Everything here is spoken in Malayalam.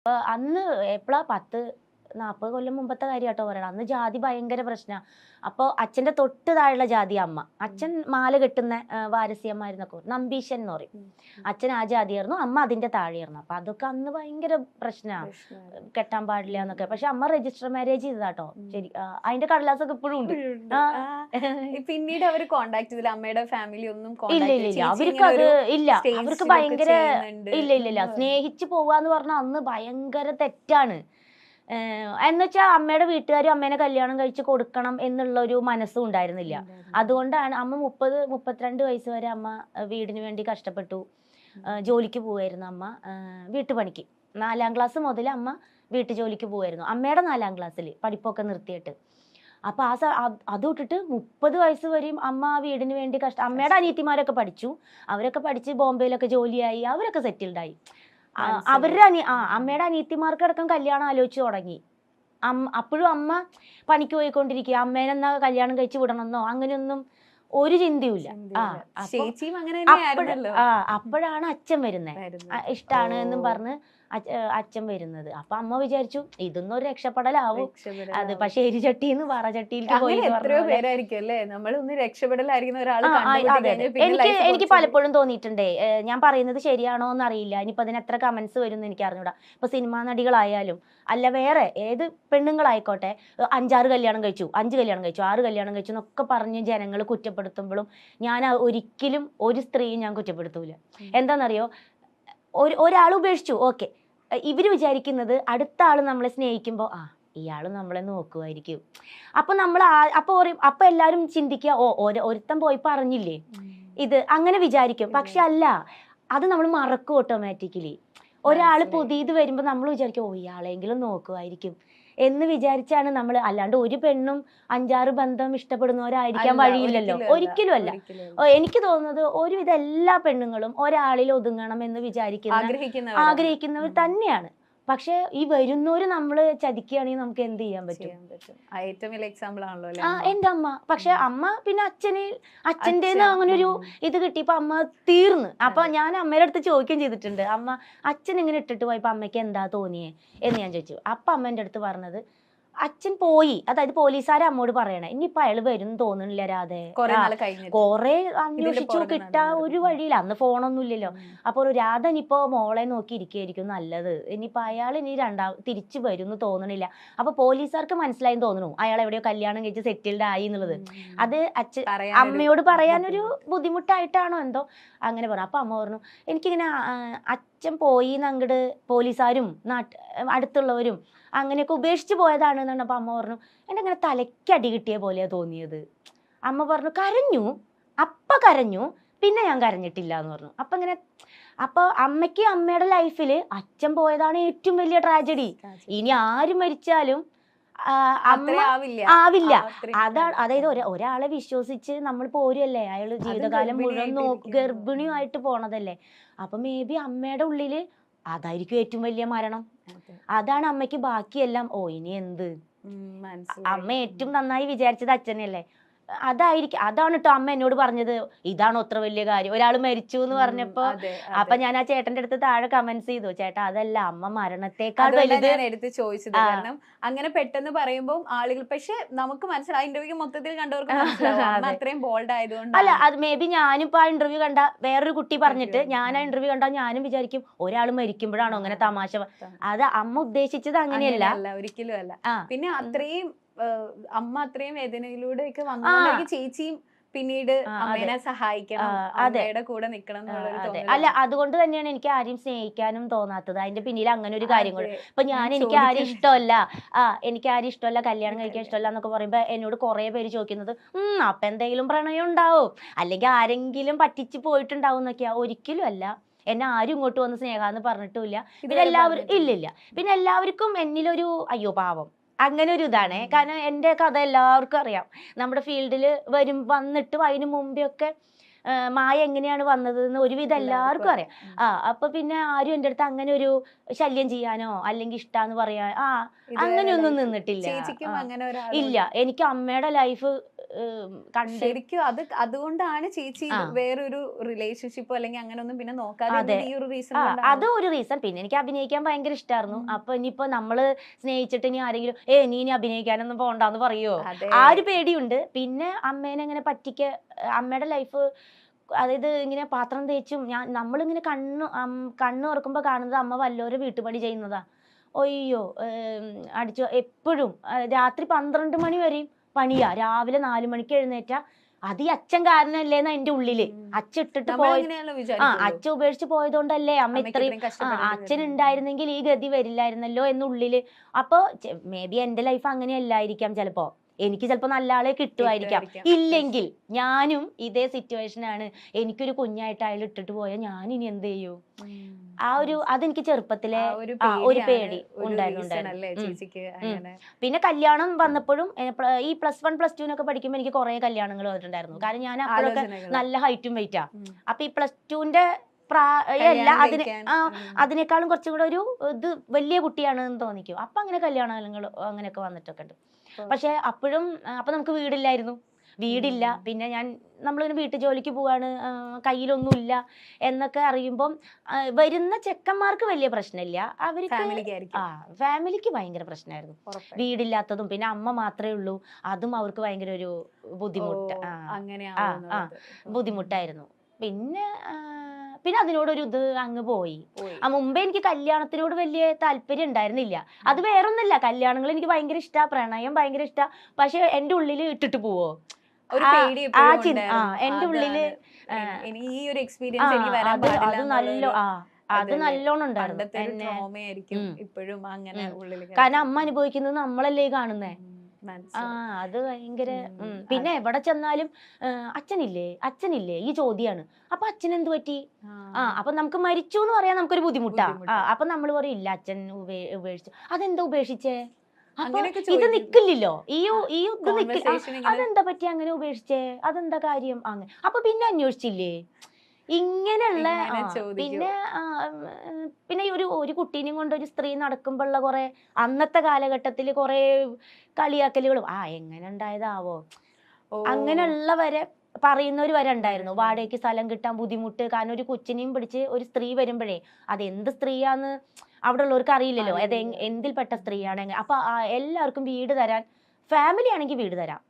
അന്ന് എപ്പോഴാ 10-40 കൊല്ലം മുമ്പത്തെ കാര്യമാട്ടോ പറയണം. അന്ന് ജാതി ഭയങ്കര പ്രശ്നമാണ്. അപ്പോൾ അച്ഛൻ്റെ തൊട്ട് താഴെയുള്ള ജാതി അമ്മ. അച്ഛൻ മാല കെട്ടുന്ന വാരസ്യമായിരുന്നൊക്കെ നമ്പീശൻ എന്ന് പറയും. അച്ഛൻ ആ ജാതിയായിരുന്നു, അമ്മ അതിൻ്റെ താഴെയായിരുന്നു. അപ്പം അതൊക്കെ അന്ന് ഭയങ്കര പ്രശ്നമാണ്, കെട്ടാൻ പാടില്ല എന്നൊക്കെ. പക്ഷെ അമ്മ രജിസ്റ്റർ മാരേജ് ചെയ്തതാട്ടോ. ശരി, അതിന്റെ കടലാസൊക്കെ ഇപ്പോഴും ഉണ്ട്. പിന്നീട് അവർ കോണ്ടാക്ട് ചെയ്തില്ല, അമ്മയുടെ ഫാമിലി ഒന്നും? ഇല്ല, അവർക്ക് അത് ഇല്ല. അവർക്ക് ഭയങ്കര ഇല്ല സ്നേഹിച്ചു പോവാന്ന് പറഞ്ഞാൽ അന്ന് ഭയങ്കര തെറ്റാണ്. എന്നുവെച്ചാൽ അമ്മയുടെ വീട്ടുകാരും അമ്മേനെ കല്യാണം കഴിച്ച് കൊടുക്കണം എന്നുള്ള ഒരു മനസ്സും ഉണ്ടായിരുന്നില്ല. അതുകൊണ്ടാണ് അമ്മ 30-32 വയസ്സ് വരെ അമ്മ വീടിന് വേണ്ടി കഷ്ടപ്പെട്ടു. ജോലിക്ക് പോവായിരുന്നു അമ്മ, വീട്ടുപണിക്ക്. 4ാം ക്ലാസ് മുതൽ അമ്മ വീട്ടു ജോലിക്ക് പോവായിരുന്നു. അമ്മയുടെ 4ാം ക്ലാസ്സിൽ പഠിപ്പൊക്കെ നിർത്തിയിട്ട്. അപ്പൊ അത് വിട്ടിട്ട് 30 വയസ്സ് വരെയും അമ്മ വീടിന് വേണ്ടി അമ്മയുടെ അനിയത്തിമാരൊക്കെ പഠിച്ചു. അവരൊക്കെ പഠിച്ച് ബോംബെയിലൊക്കെ ജോലിയായി, അവരൊക്കെ സെറ്റിൽഡായി. അവരുടെ അമ്മയുടെ അനിയത്തിമാർക്കടക്കം കല്യാണം ആലോചിച്ച് തുടങ്ങി. അപ്പോഴും അമ്മ പണിക്ക് പോയിക്കൊണ്ടിരിക്കുക. അമ്മേനെന്നാ കല്യാണം കഴിച്ചു വിടണമെന്നോ അങ്ങനെയൊന്നും ഒരു ചിന്തയുമില്ല. അപ്പോഴാണ് അച്ഛൻ വരുന്നത്, ഇഷ്ടാണ് എന്നും പറഞ്ഞ് അച്ഛൻ വരുന്നത്. അപ്പൊ അമ്മ വിചാരിച്ചു ഇതൊന്നും ഒരു രക്ഷപ്പെടലാവും. അത് പക്ഷെ എരിചട്ടിന്ന് വറചട്ടിയിലേക്ക് പോയി. എനിക്ക് പലപ്പോഴും തോന്നിയിട്ടുണ്ടേ, ഞാൻ പറയുന്നത് ശരിയാണോ എന്ന് അറിയില്ല. ഇനിയിപ്പോ അതിന് എത്ര കമന്റ്സ് വരും എന്ന് എനിക്ക് അറിഞ്ഞൂടാ. ഇപ്പൊ സിനിമാ നടികളായാലും അല്ല വേറെ ഏത് പെണ്ണുങ്ങളായിക്കോട്ടെ, 5-6 കല്യാണം കഴിച്ചു, 5 കല്യാണം കഴിച്ചു, 6 കല്യാണം കഴിച്ചു എന്നൊക്കെ പറഞ്ഞ് ജനങ്ങൾ കുറ്റപ്പെടുത്തുമ്പോഴും ഞാൻ ഒരിക്കലും ഒരു സ്ത്രീയും ഞാൻ കുറ്റപ്പെടുത്തൂല. എന്താണെന്നറിയോ, ഒരാൾ ഉപേക്ഷിച്ചു, ഓക്കെ, ഇവര് വിചാരിക്കുന്നത് അടുത്ത ആള് നമ്മളെ സ്നേഹിക്കുമ്പോൾ ഇയാള് നമ്മളെ നോക്കുമായിരിക്കും. അപ്പൊ നമ്മൾ അപ്പൊ എല്ലാരും ചിന്തിക്കുക, ഒരുത്തൻ പോയി പറഞ്ഞില്ലേ ഇത്, അങ്ങനെ വിചാരിക്കും. പക്ഷെ അല്ല, അത് നമ്മൾ മറക്കും ഓട്ടോമാറ്റിക്കലി. ഒരാൾ പുതിയത് വരുമ്പോൾ നമ്മൾ വിചാരിക്കും ഇയാളെങ്കിലും നോക്കുമായിരിക്കും എന്ന് വിചാരിച്ചാണ് നമ്മൾ. അല്ലാണ്ട് ഒരു പെണ്ണും 5-6 ബന്ധം ഇഷ്ടപ്പെടുന്നവരായിരിക്കാൻ വഴിയില്ലല്ലോ, ഒരിക്കലും അല്ല. എനിക്ക് തോന്നുന്നത് ഒരുവിധ എല്ലാ പെണ്ണുങ്ങളും ഒരാളിൽ ഒതുങ്ങണം എന്ന് ആഗ്രഹിക്കുന്നവർ തന്നെയാണ്. പക്ഷെ ഈ വരുന്നവര് നമ്മള് ചതിക്കുകയാണെങ്കിൽ നമുക്ക് എന്ത് ചെയ്യാൻ പറ്റും? ഏറ്റവും വലിയ എക്സാമ്പിൾ ആണല്ലോ എന്റെ അമ്മ. പക്ഷെ അമ്മ പിന്നെ അച്ഛൻ്റെ അങ്ങനെ ഒരു ഇത് കിട്ടിയപ്പോ അമ്മ തീർന്ന്. അപ്പൊ ഞാൻ അമ്മയുടെ അടുത്ത് ചോദിക്കുകയും ചെയ്തിട്ടുണ്ട്, അമ്മ അച്ഛൻ ഇങ്ങനെ ഇട്ടിട്ട് പോയപ്പോ അമ്മയ്ക്ക് എന്താ തോന്നിയേ എന്ന് ഞാൻ ചോദിച്ചു. അപ്പൊ അമ്മ എൻ്റെ അടുത്ത് പറഞ്ഞത്, അച്ഛൻ പോയി, അതായത് പോലീസുകാരെ അമ്മോട് പറയണേ ഇനിയിപ്പൊ അയാൾ വരും തോന്നുന്നില്ല രാധേ, കൊറേ അന്വേഷിച്ചു കിട്ടാ ഒരു വഴിയില്ല. അന്ന് ഫോണൊന്നും ഇല്ലല്ലോ. അപ്പൊ രാധ ഇനിയിപ്പോ മോളെ നോക്കി ഇരിക്കുകയായിരിക്കും നല്ലത്, ഇനിയിപ്പോ അയാൾ ഇനി തിരിച്ചു വരും എന്ന് തോന്നണില്ല. അപ്പൊ പോലീസുകാർക്ക് മനസ്സിലായി തോന്നുന്നു അയാൾ എവിടെയോ കല്യാണം കഴിച്ച് സെറ്റിൽഡ് ആയി എന്നുള്ളത്. അത് അമ്മയോട് പറയാനൊരു ബുദ്ധിമുട്ടായിട്ടാണോ എന്തോ അങ്ങനെ പറഞ്ഞു. അപ്പൊ അമ്മ പറഞ്ഞു, എനിക്കിങ്ങനെ അച്ഛൻ പോയി അങ്ങോട്ട് പോലീസുകാരും അടുത്തുള്ളവരും അങ്ങനെയൊക്കെ ഉപേക്ഷിച്ച് പോയതാണ് എന്നാണ്. അപ്പൊ അമ്മ പറഞ്ഞു, എൻ്റെ അങ്ങനെ തലയ്ക്ക് അടി കിട്ടിയ പോലെയാ തോന്നിയത്. അമ്മ പറഞ്ഞു, കരഞ്ഞു, കരഞ്ഞു, പിന്നെ ഞാൻ കരഞ്ഞിട്ടില്ല എന്ന് പറഞ്ഞു. അപ്പൊ അമ്മയ്ക്ക് അമ്മയുടെ ലൈഫിൽ അച്ഛൻ പോയതാണ് ഏറ്റവും വലിയ ട്രാജഡി. ഇനി ആര് മരിച്ചാലും ആവില്ല. അതാണ്, അതായത് ഒരാളെ വിശ്വസിച്ച് നമ്മൾ പോരല്ലേ, അയാള് ജീവിതകാലം മുഴുവൻ ഗർഭിണിയായിട്ട് പോണതല്ലേ. അപ്പൊ മേ ബി അമ്മയുടെ ഉള്ളില് അതായിരിക്കും ഏറ്റവും വലിയ മരണം. അതാണ് അമ്മയ്ക്ക് ബാക്കിയെല്ലാം ഇനി എന്ത്. അമ്മ ഏറ്റവും നന്നായി വിചാരിച്ചത് അച്ഛനല്ലേ. അതാണ് കേട്ടോ അമ്മ എന്നോട് പറഞ്ഞത്, ഇതാണോ അത്ര വലിയ കാര്യം, ഒരാൾ മരിച്ചു എന്ന് പറഞ്ഞപ്പോ. അപ്പൊ ഞാൻ ആ ചേട്ടന്റെ അടുത്ത് താഴെ കമന്റ്സ് ചെയ്തു, ചേട്ടാ അതല്ല, അമ്മ മരണത്തെക്കാൾ വലുത് എടുത്ത് ചോദിച്ചത്. കാരണം അങ്ങനെ പെട്ടെന്ന് പറയുമ്പോൾ ആളുകൾ, പക്ഷെ നമുക്ക് മനസ്സിലായി, ഇന്റർവ്യൂ മൊത്തത്തിൽ കണ്ടവർക്ക് അത്രയും ബോൾഡ് ആയതുകൊണ്ട്. അല്ല, അത് മേ ബി ഞാനിപ്പോ ആ ഇന്റർവ്യൂ കണ്ട വേറൊരു കുട്ടി പറഞ്ഞിട്ട് ഞാൻ ആ ഇന്റർവ്യൂ കണ്ടാൽ ഞാനും വിചാരിക്കും ഒരാൾ മരിക്കുമ്പോഴാണോ അങ്ങനെ തമാശ. അത് അമ്മ ഉദ്ദേശിച്ചത് അങ്ങനെയല്ല, ഒരിക്കലും അല്ല. പിന്നെ അത്രയും അമ്മ അത്രയും വേദനയിലൂടെയൊക്കെ വന്നു, ചേച്ചിയും പിന്നീട് അമ്മേനെ സഹായിക്കണം, അമ്മയുടെ കൂടെ നിൽക്കണം എന്നുള്ളത്. അല്ല, അതുകൊണ്ട് തന്നെയാണ് എനിക്ക് ആരെയും സ്നേഹിക്കാനും തോന്നാത്തത്. അതിന്റെ പിന്നിൽ അങ്ങനെ ഒരു കാര്യം കൂടെ. ഇപ്പൊ എനിക്ക് ആരും ഇഷ്ടമല്ല, കല്യാണം കഴിക്കാൻ ഇഷ്ടമല്ല എന്നൊക്കെ പറയുമ്പോ എന്നോട് കുറെ പേര് ചോദിക്കുന്നത്, അപ്പൊ എന്തെങ്കിലും പ്രണയം ഉണ്ടാവും, അല്ലെങ്കിൽ ആരെങ്കിലും പറ്റിച്ച് പോയിട്ടുണ്ടാവും എന്നൊക്കെയാ. ഒരിക്കലും അല്ല. എന്നെ ആരും ഇങ്ങോട്ട് വന്ന് സ്നേഹാന്ന് പറഞ്ഞിട്ടുമില്ല. പിന്നെ എല്ലാവരും ഇല്ലില്ല. പിന്നെ എല്ലാവർക്കും എന്നിലൊരു അയ്യോ പാവം അങ്ങനെ ഒരു ഇതാണ്. കാരണം എൻ്റെ കഥ എല്ലാവർക്കും അറിയാം. നമ്മുടെ ഫീൽഡിൽ വന്നിട്ട് അതിന് മുമ്പേ ഒക്കെ മായ എങ്ങനെയാണ് വന്നതെന്ന് ഒരുവിധം എല്ലാവർക്കും അറിയാം. അപ്പൊ പിന്നെ ആരും എൻ്റെ അടുത്ത് അങ്ങനെ ഒരു ശല്യം ചെയ്യാനോ അല്ലെങ്കിൽ ഇഷ്ടാന്ന് പറയാൻ അങ്ങനെയൊന്നും നിന്നിട്ടില്ല. ഇല്ല, എനിക്ക് അമ്മയുടെ ലൈഫ് കണ്ട് ശരിക്കും അതുകൊണ്ടാണ് ചേച്ചി വേറൊരു റിലേഷൻഷിപ്പോ അല്ലെങ്കിൽ അങ്ങനെ ഒന്നും പിന്നെ നോക്കാതെ ഈ ഒരു റീസൺ അത് ഒരു റീസൺ. പിന്നെ എനിക്ക് അഭിനയിക്കാൻ ഭയങ്കര ഇഷ്ടമായിരുന്നു. അപ്പൊ ഇനിയിപ്പോ നമ്മള് സ്നേഹിച്ചിട്ട് ഇനി ആരെങ്കിലും നീ ഇനി അഭിനയിക്കാനൊന്നും പോണ്ടെന്ന് പറയോ, ആ ഒരു പേടിയുണ്ട്. പിന്നെ അമ്മേനെ ഇങ്ങനെ അമ്മയുടെ ലൈഫ്, അതായത് ഇങ്ങനെ പാത്രം തേച്ചും നമ്മളിങ്ങനെ കണ്ണ് തുറക്കുമ്പോ കാണുന്നത് അമ്മ വല്ലോരും വീട്ടുപണി ചെയ്യുന്നതാ. ഒയ്യോ, അടിച്ചു എപ്പോഴും രാത്രി 12 മണി വരെയും പണിയാ. രാവിലെ 4 മണിക്ക് എഴുന്നേറ്റാ അത് ഈ അച്ഛൻ കാരണല്ലേന്നാ എന്റെ ഉള്ളില്. അച്ഛൻ ഇട്ടിട്ട് അച്ഛൻ ഉപേക്ഷിച്ച് പോയതുകൊണ്ടല്ലേ അമ്മ ഇത്രയും, അച്ഛൻ ഉണ്ടായിരുന്നെങ്കിൽ ഈ ഗതി വരില്ലായിരുന്നല്ലോ എന്നുള്ളില്. അപ്പൊ മേ ബി എന്റെ ലൈഫ് അങ്ങനെ അല്ലായിരിക്കാം ചിലപ്പോ. എനിക്ക് ചിലപ്പോ നല്ല ആളെ കിട്ടുമായിരിക്കാം. ഇല്ലെങ്കിൽ ഞാനും ഇതേ സിറ്റുവേഷനാണ്. എനിക്കൊരു കുഞ്ഞായിട്ട് അയാൾ ഇട്ടിട്ട് പോയാൽ ഞാൻ ഇനി എന്ത് ചെയ്യൂ? അതെനിക്ക് ചെറുപ്പത്തിലെ ഒരു പേടി ഉണ്ടായിരുന്നു. പിന്നെ കല്യാണം വന്നപ്പോഴും ഈ +1 +2 പഠിക്കുമ്പോൾ എനിക്ക് കുറെ കല്യാണങ്ങൾ വന്നിട്ടുണ്ടായിരുന്നു. കാരണം ഞാൻ അപ്പോഴൊക്കെ നല്ല ഹൈറ്റും വെയിറ്റാ. അപ്പൊ ഈ +2ന്റെ അതിനേക്കാളും കുറച്ചും കൂടെ ഒരു വലിയ കുട്ടിയാണെന്ന് തോന്നിക്കും. അപ്പൊ അങ്ങനെ കല്യാണങ്ങൾ അങ്ങനെയൊക്കെ വന്നിട്ടൊക്കെ ഉണ്ട്. പക്ഷെ അപ്പൊ നമുക്ക് വീടില്ല. പിന്നെ നമ്മളിങ്ങനെ വീട്ടു ജോലിക്ക് പോവാണ്, കയ്യിലൊന്നുമില്ല എന്നൊക്കെ അറിയുമ്പം വരുന്ന ചെക്കന്മാർക്ക് വലിയ പ്രശ്നമില്ല. ഫാമിലിക്ക് ഭയങ്കര പ്രശ്നമായിരുന്നു. വീടില്ലാത്തതും പിന്നെ അമ്മ മാത്രമേ ഉള്ളൂ, അതും അവർക്ക് ഭയങ്കര ഒരു ബുദ്ധിമുട്ടായിരുന്നു. പിന്നെ അതിനോടൊരു ഇത് അങ്ങ് പോയി. മുമ്പേ എനിക്ക് കല്യാണത്തിനോട് വലിയ താല്പര്യം ഉണ്ടായിരുന്നില്ല. അത് വേറൊന്നുമില്ല, കല്യാണങ്ങൾ എനിക്ക് ഭയങ്കര ഇഷ്ടാ, പ്രണയം ഭയങ്കര ഇഷ്ടാ. പക്ഷെ എന്റെ ഉള്ളില് ഇട്ടിട്ട് പോവോ എന്റെ ഉള്ളില് അത് നല്ലോണം ഉണ്ടായിരുന്നു. കാരണം അമ്മ അനുഭവിക്കുന്നത് നമ്മളല്ലേ കാണുന്നേ. അത് ഭയങ്കര. പിന്നെ എവിടെ ചെന്നാലും അച്ഛനില്ലേ ഈ ചോദ്യാണ്. അപ്പൊ അച്ഛൻ എന്ത് പറ്റി? അപ്പൊ നമുക്ക് മരിച്ചു എന്ന് പറയാൻ നമുക്കൊരു ബുദ്ധിമുട്ടാ. അപ്പൊ നമ്മള് പറയും ഇല്ല അച്ഛൻ ഉപേക്ഷിച്ചു. അതെന്താ ഉപേക്ഷിച്ചേ? ഇത് നിക്കില്ലല്ലോ, അതെന്താ പറ്റി അങ്ങനെ ഉപേക്ഷിച്ചേ? അതെന്താ കാര്യം? അങ്ങനെ അപ്പൊ പിന്നെ അന്വേഷിച്ചില്ലേ? ഇങ്ങനെയുള്ള പിന്നെ ഒരു കുട്ടീനെയും കൊണ്ട് ഒരു സ്ത്രീ നടക്കുമ്പോഴുള്ള കുറെ അന്നത്തെ കാലഘട്ടത്തിൽ കുറെ കളിയാക്കലുകളും എങ്ങനെ ഉണ്ടായതാവോ അങ്ങനെയുള്ളവരെ പറയുന്നവര് വരെ ഉണ്ടായിരുന്നു. വാടകയ്ക്ക് സ്ഥലം കിട്ടാൻ ബുദ്ധിമുട്ട്, കാരണം ഒരു കൊച്ചിനെയും പിടിച്ച് ഒരു സ്ത്രീ വരുമ്പോഴേ അത് എന്ത് സ്ത്രീയാന്ന് അവിടെ ഉള്ളവർക്ക് അറിയില്ലല്ലോ, അത് എന്തിൽപ്പെട്ട സ്ത്രീയാണ്. അപ്പൊ എല്ലാവർക്കും വീട് തരാൻ, ഫാമിലി ആണെങ്കിൽ വീട് തരാം,